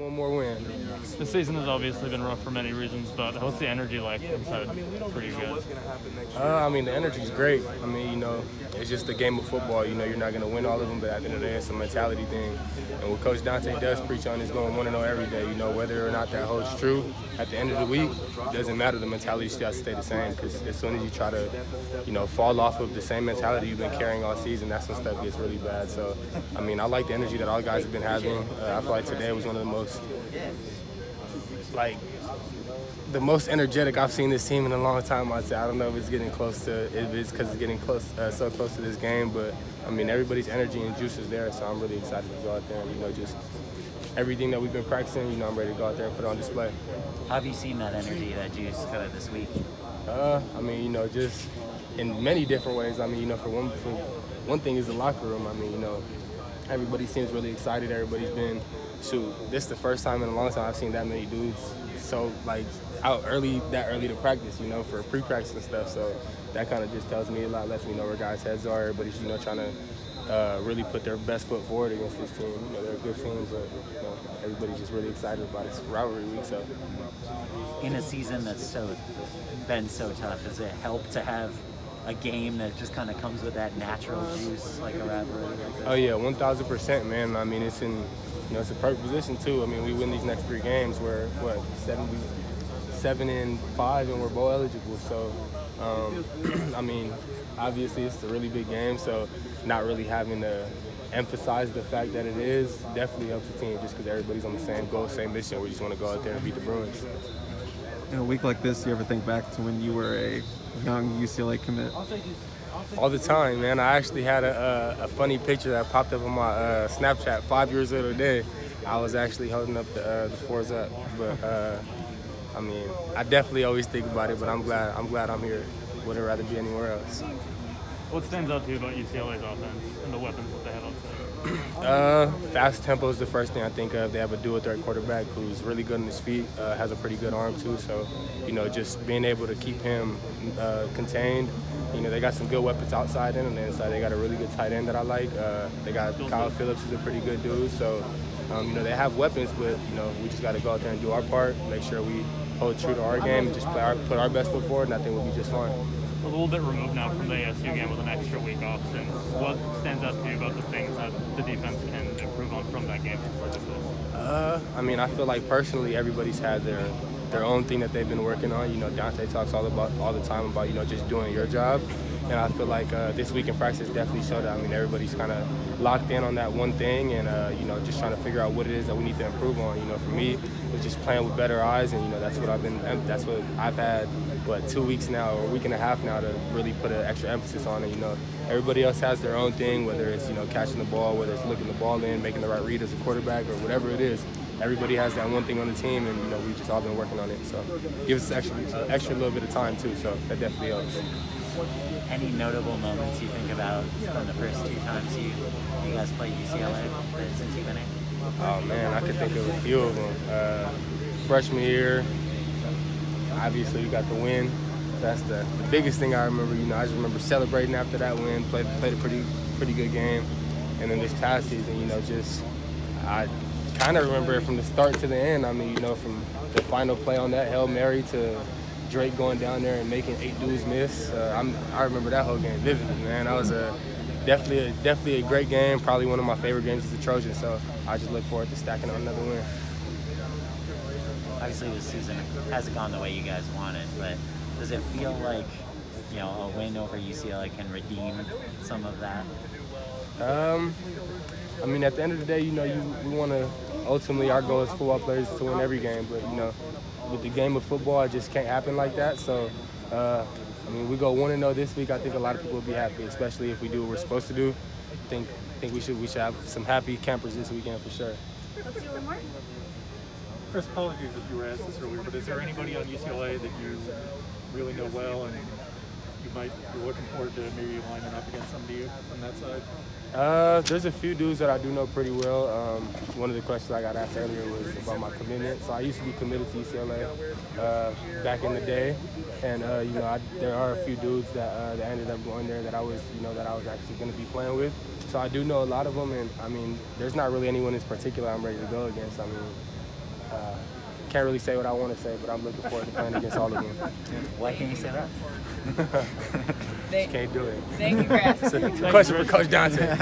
one more win. The season has obviously been rough for many reasons, but what's the energy like inside? Pretty good. I mean, the energy's great. I mean, you know, it's just a game of football. You know, you're not going to win all of them, but at the end of the day, it's a mentality thing. And what Coach Dante does preach on is going 1-0 every day. You know, whether or not that holds true, at the end of the week, it doesn't matter. The mentality still has to stay the same, because as soon as you try to, you know, fall off of the same mentality you've been carrying all season, that's when stuff gets really bad. So, I mean, I like the energy that all guys have been having. I feel like today was one of the most energetic I've seen this team in a long time. I'd say. I don't know if it's getting close to, if it's because it's getting close, so close to this game, but I mean, everybody's energy and juice is there, so I'm really excited to go out there and, you know, just everything that we've been practicing, you know, I'm ready to go out there and put it on display. How have you seen that energy, that juice kind of this week? I mean, you know, just in many different ways. I mean, you know, for one thing is the locker room. I mean, you know, everybody seems really excited. Everybody's been, this is the first time in a long time I've seen that many dudes so, like, out that early to practice, you know, for pre-practice and stuff. So that kind of just tells me a lot, lets me know where guys' heads are. Everybody's, you know, trying to really put their best foot forward against this team. You know, they're a good team, but, you know, everybody's just really excited about it. It's rivalry week, so. In a season that's been so tough, does it help to have a game that just kind of comes with that natural juice, like a rivalry like this? Oh yeah, 1,000%, man. I mean, it's in, you know, it's a perfect position too. I mean, we win these next 3 games. We're 7-5, and we're bowl eligible. So, I mean, obviously it's a really big game. So, not really having to emphasize the fact that it is definitely helps the team, just because everybody's on the same goal, same mission. We just want to go out there and beat the Bruins. In a week like this, you ever think back to when you were a young UCLA commit? All the time, man. I actually had a funny picture that popped up on my Snapchat 5 years ago today. I was actually holding up the 4s up, but I mean, I definitely always think about it. But I'm glad I'm here. Wouldn't rather be anywhere else. What stands out to you about UCLA's offense and the weapons that they have outside? Fast tempo is the first thing I think of. They have a dual threat quarterback who's really good on his feet, has a pretty good arm too. So, you know, just being able to keep him contained. You know, they got some good weapons outside and on the inside. They got a really good tight end that I like. They got Kyle Phillips, who's a pretty good dude. So, you know, they have weapons, but, you know, we just got to go out there and do our part, make sure we hold true to our game, and just put our best foot forward, and I think we'll be just fine. A little bit removed now from the ASU game with an extra week off. Since what stands out to you about the things that the defense can improve on from that game? I mean, I feel like personally everybody's had their own thing that they've been working on. You know, Dante talks all the time about, you know, just doing your job. And I feel like this week in practice definitely showed that. I mean, everybody's kind of locked in on that one thing and, you know, just trying to figure out what it is that we need to improve on. You know, for me, it's just playing with better eyes, and, you know, that's what I've had, 2 weeks now, or a week and a half now, to really put an extra emphasis on it. You know, everybody else has their own thing, whether it's, you know, catching the ball, whether it's looking the ball in, making the right read as a quarterback, or whatever it is. Everybody has that one thing on the team, and, you know, we've just all been working on it. So it gives us extra little bit of time too, so that definitely helps. Any notable moments you think about from the first 2 times you guys played UCLA since you've been here? Oh man, I could think of a few of them. Freshman year, obviously we got the win. That's the biggest thing I remember. You know, I just remember celebrating after that win. Played a pretty good game. And then this past season, you know, I kind of remember it from the start to the end. I mean, you know, from the final play on that Hail Mary to Drake going down there and making 8 dudes miss. I remember that whole game vividly, man. That was definitely a great game. Probably one of my favorite games as a Trojan. So I just look forward to stacking on another win. Obviously, this season hasn't gone the way you guys wanted, but does it feel like, you know, a win over UCLA can redeem some of that? I mean, at the end of the day, you know, we want to, ultimately our goal as football players is to win every game, but, you know, with the game of football, it just can't happen like that. So, I mean, we go 1-0 this week. I think a lot of people will be happy, especially if we do what we're supposed to do. I think we should have some happy campers this weekend for sure. Let's do one more. Chris, apologies if you were asked this earlier, but is there anybody on UCLA that you really know well and you might be looking forward to maybe lining up against somebody from that side? There's a few dudes that I do know pretty well. One of the questions I got asked earlier was about my commitment. So I used to be committed to UCLA back in the day, and you know, there are a few dudes that ended up going there that I was actually going to be playing with. So I do know a lot of them, and I mean, there's not really anyone in particular I'm ready to go against. I mean, Can't really say what I want to say, but I'm looking forward to playing against all of them. Why can't you say that? Can't do it. Thank you, Chris. It's a question for Coach Dante.